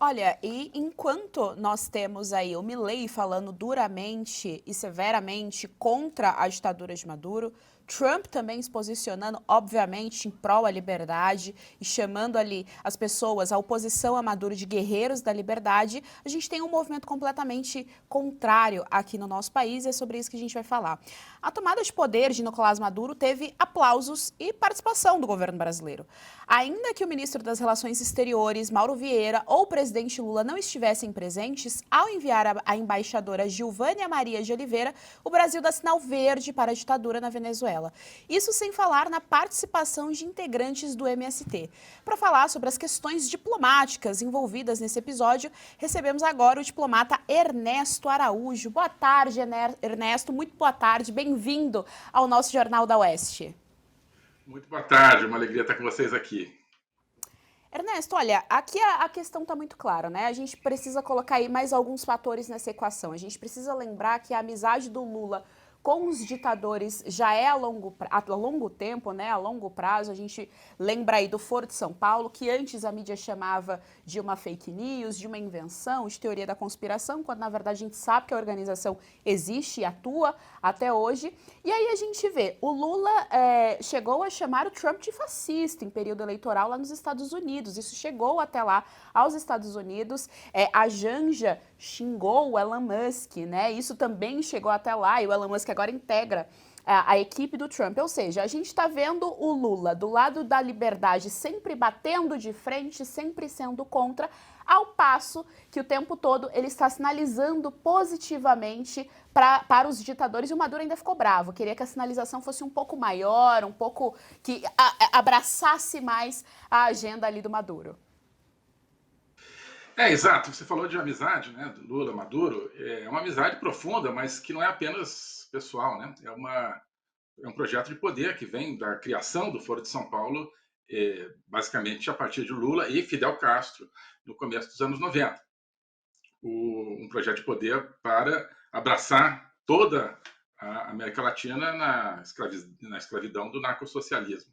Olha, e enquanto nós temos aí o Milei falando duramente e severamente contra a ditadura de Maduro, Trump também se posicionando, obviamente, em prol à liberdade e chamando ali as pessoas, a oposição a Maduro de guerreiros da liberdade, a gente tem um movimento completamente contrário aqui no nosso país e é sobre isso que a gente vai falar. A tomada de poder de Nicolás Maduro teve aplausos e participação do governo brasileiro. Ainda que o ministro das Relações Exteriores, Mauro Vieira, ou o presidente Lula não estivessem presentes, ao enviar a embaixadora Gilvânia Maria de Oliveira, o Brasil dá sinal verde para a ditadura na Venezuela. Isso sem falar na participação de integrantes do MST. Para falar sobre as questões diplomáticas envolvidas nesse episódio, recebemos agora o diplomata Ernesto Araújo. Boa tarde, Ernesto. Muito boa tarde. Bem-vindo ao nosso Jornal da Oeste. Muito boa tarde, uma alegria estar com vocês aqui. Ernesto, olha, aqui a questão está muito clara, né? A gente precisa colocar aí mais alguns fatores nessa equação. A gente precisa lembrar que a amizade do Lula com os ditadores já é a longo tempo, né? A longo prazo. A gente lembra aí do Foro de São Paulo, que antes a mídia chamava de uma fake news, de uma invenção, de teoria da conspiração, quando na verdade a gente sabe que a organização existe e atua até hoje. E aí a gente vê, o Lula chegou a chamar o Trump de fascista em período eleitoral lá nos Estados Unidos. Isso chegou até lá aos Estados Unidos. A Janja xingou o Elon Musk, né? Isso também chegou até lá e o Elon Musk agora integra a equipe do Trump. Ou seja, a gente está vendo o Lula do lado da liberdade sempre batendo de frente, sempre sendo contra, ao passo que o tempo todo ele está sinalizando positivamente para os ditadores, e o Maduro ainda ficou bravo, queria que a sinalização fosse um pouco maior, um pouco que abraçasse mais a agenda ali do Maduro. Exato, você falou de amizade, né, do Lula, Maduro, é uma amizade profunda, mas que não é apenas pessoal, né, é um projeto de poder que vem da criação do Foro de São Paulo, basicamente a partir de Lula e Fidel Castro, no começo dos anos 90. Um projeto de poder para abraçar toda a América Latina na escravidão do narcossocialismo.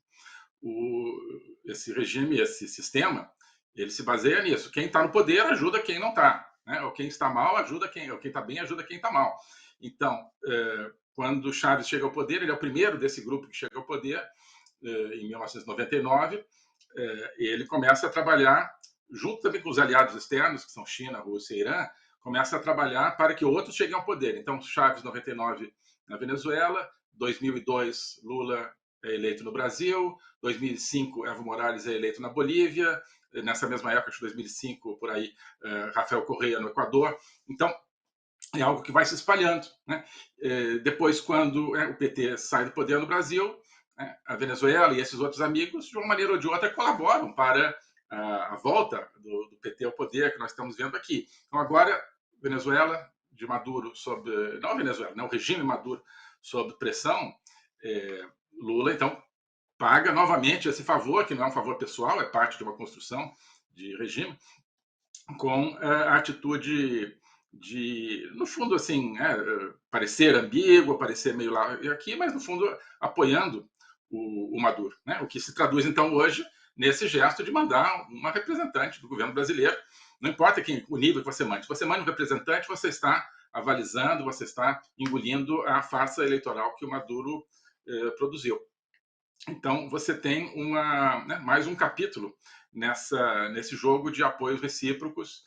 Esse regime, esse sistema, ele se baseia nisso. Quem está no poder ajuda quem não está. Né? Ou quem está mal ajuda quem. Ou quem está bem ajuda quem está mal. Então, quando Chávez chega ao poder, ele é o primeiro desse grupo que chega ao poder, em 1999. Ele começa a trabalhar, junto também com os aliados externos, que são China, Rússia e Irã, começa a trabalhar para que outros cheguem ao poder. Então, Chávez, 99, na Venezuela, 2002, Lula é eleito no Brasil, 2005, Evo Morales é eleito na Bolívia, nessa mesma época, de 2005, por aí, Rafael Correa no Equador. Então, é algo que vai se espalhando. Né? Depois, quando o PT sai do poder no Brasil, a Venezuela e esses outros amigos, de uma maneira ou de outra, colaboram para a volta do PT ao poder que nós estamos vendo aqui. Então, agora, Venezuela, de Maduro, não a Venezuela, né, o regime Maduro sob pressão, Lula, então, paga novamente esse favor, que não é um favor pessoal, é parte de uma construção de regime, com a atitude de, no fundo, assim, parecer ambíguo, parecer meio lá e aqui, mas, no fundo, apoiando o Maduro. Né? O que se traduz, então, hoje, nesse gesto de mandar uma representante do governo brasileiro, não importa o nível que você mande. Se você manda um representante, você está avalizando, você está engolindo a farsa eleitoral que o Maduro produziu. Então, você tem mais um capítulo nesse jogo de apoios recíprocos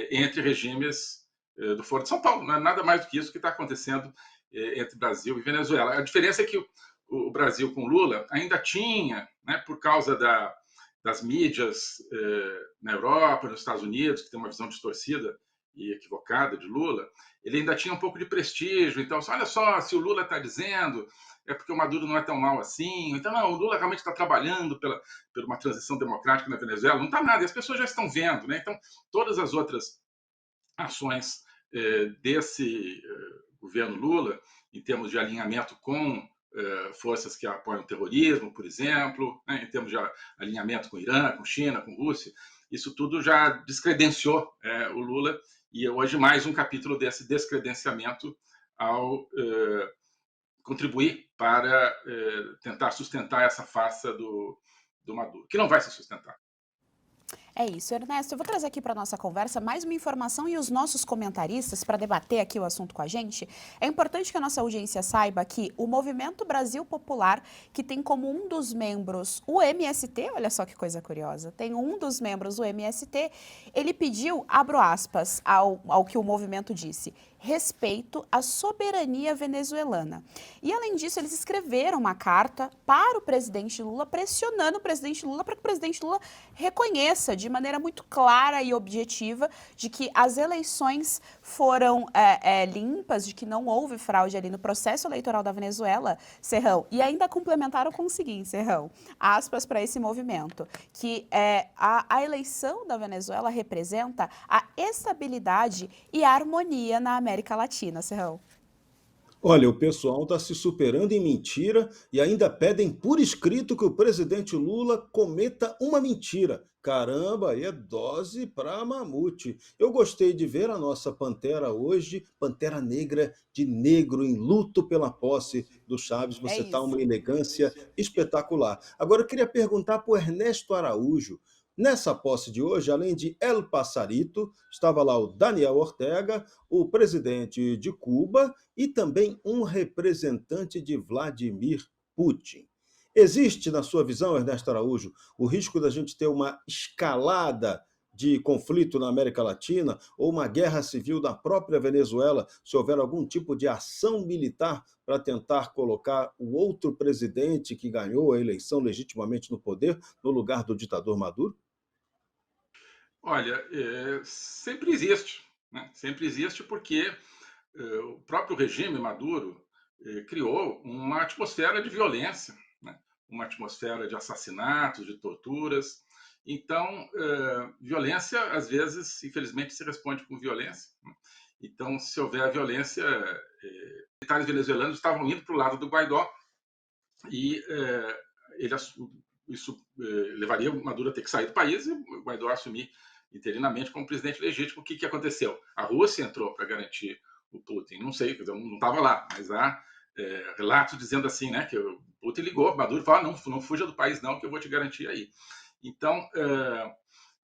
entre regimes do Foro de São Paulo. Não é nada mais do que isso que está acontecendo entre Brasil e Venezuela. A diferença é que o Brasil com Lula ainda tinha, né, por causa das mídias na Europa, nos Estados Unidos, que tem uma visão distorcida e equivocada de Lula, ele ainda tinha um pouco de prestígio. Então, olha só, se o Lula está dizendo, é porque o Maduro não é tão mal assim. Então, não, o Lula realmente está trabalhando por uma transição democrática na Venezuela. Não está nada, e as pessoas já estão vendo. Né? Então, todas as outras ações desse governo Lula, em termos de alinhamento com forças que apoiam o terrorismo, por exemplo, né? Em termos de alinhamento com o Irã, com China, com Rússia, isso tudo já descredenciou o Lula, e hoje mais um capítulo desse descredenciamento ao contribuir para tentar sustentar essa farsa do Maduro, que não vai se sustentar. É isso, Ernesto. Eu vou trazer aqui para a nossa conversa mais uma informação e os nossos comentaristas para debater aqui o assunto com a gente. É importante que a nossa audiência saiba que o Movimento Brasil Popular, que tem como um dos membros o MST, olha só que coisa curiosa, tem um dos membros o MST, ele pediu, abro aspas, ao que o movimento disse, respeito à soberania venezuelana. E, além disso, eles escreveram uma carta para o presidente Lula, pressionando o presidente Lula para que o presidente Lula reconheça de maneira muito clara e objetiva de que as eleições foram limpas, de que não houve fraude ali no processo eleitoral da Venezuela, Serrão. E ainda complementaram com o seguinte, Serrão, aspas para esse movimento, que a eleição da Venezuela representa a estabilidade e a harmonia na América Latina, Serrão. Olha, o pessoal está se superando em mentira e ainda pedem por escrito que o presidente Lula cometa uma mentira. Caramba, aí é dose para mamute. Eu gostei de ver a nossa Pantera hoje, Pantera Negra de negro em luto pela posse do Chaves. É Você está uma isso. elegância espetacular. Agora eu queria perguntar para o Ernesto Araújo. Nessa posse de hoje, além de El Passarito, estava lá o Daniel Ortega, o presidente de Cuba e também um representante de Vladimir Putin. Existe, na sua visão, Ernesto Araújo, o risco da gente ter uma escalada de conflito na América Latina ou uma guerra civil na própria Venezuela, se houver algum tipo de ação militar para tentar colocar o outro presidente que ganhou a eleição legitimamente no poder no lugar do ditador Maduro? Olha, sempre existe, né? Sempre existe porque o próprio regime Maduro criou uma atmosfera de violência, né? Uma atmosfera de assassinatos, de torturas. Então, violência, às vezes, infelizmente, se responde com violência, né? Então, se houver violência, militares venezuelanos estavam indo para o lado do Guaidó e ele, isso levaria o Maduro a ter que sair do país e o Guaidó assumir interinamente como presidente legítimo. O que, que aconteceu? A Rússia entrou para garantir o Putin. Não sei, eu não estava lá, mas há relatos dizendo assim, né, que o Putin ligou, o Maduro falou, não fuja do país não, que eu vou te garantir aí. Então,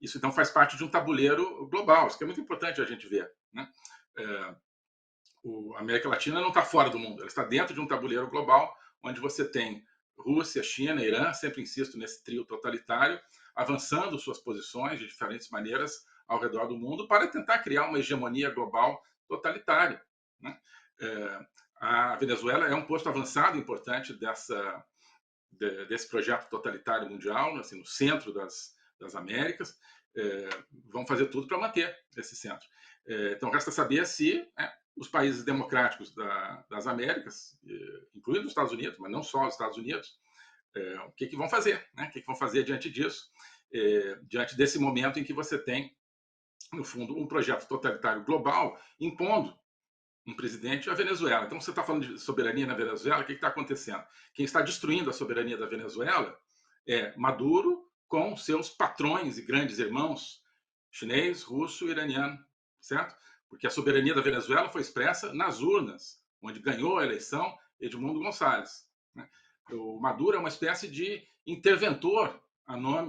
isso então faz parte de um tabuleiro global, isso que é muito importante a gente ver, né? A América Latina não está fora do mundo, ela está dentro de um tabuleiro global, onde você tem Rússia, China, Irã, sempre insisto nesse trio totalitário, avançando suas posições de diferentes maneiras ao redor do mundo para tentar criar uma hegemonia global totalitária, né? A Venezuela é um posto avançado importante desse projeto totalitário mundial, assim, no centro das Américas. Vão fazer tudo para manter esse centro. Então, resta saber se os países democráticos das Américas, incluindo os Estados Unidos, mas não só os Estados Unidos, o que vão fazer, né? O que vão fazer diante disso, diante desse momento em que você tem, no fundo, um projeto totalitário global impondo um presidente à Venezuela. Então, você está falando de soberania na Venezuela, o que está acontecendo? Quem está destruindo a soberania da Venezuela é Maduro com seus patrões e grandes irmãos, chinês, russo e iraniano, certo? Porque a soberania da Venezuela foi expressa nas urnas, onde ganhou a eleição Edmundo Gonçalves, né? O Maduro é uma espécie de interventor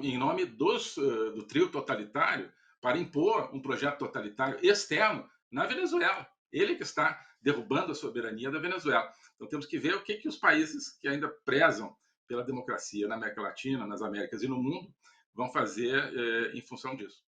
em nome do trio totalitário para impor um projeto totalitário externo na Venezuela. Ele que está derrubando a soberania da Venezuela. Então temos que ver o que os países que ainda prezam pela democracia na América Latina, nas Américas e no mundo vão fazer em função disso.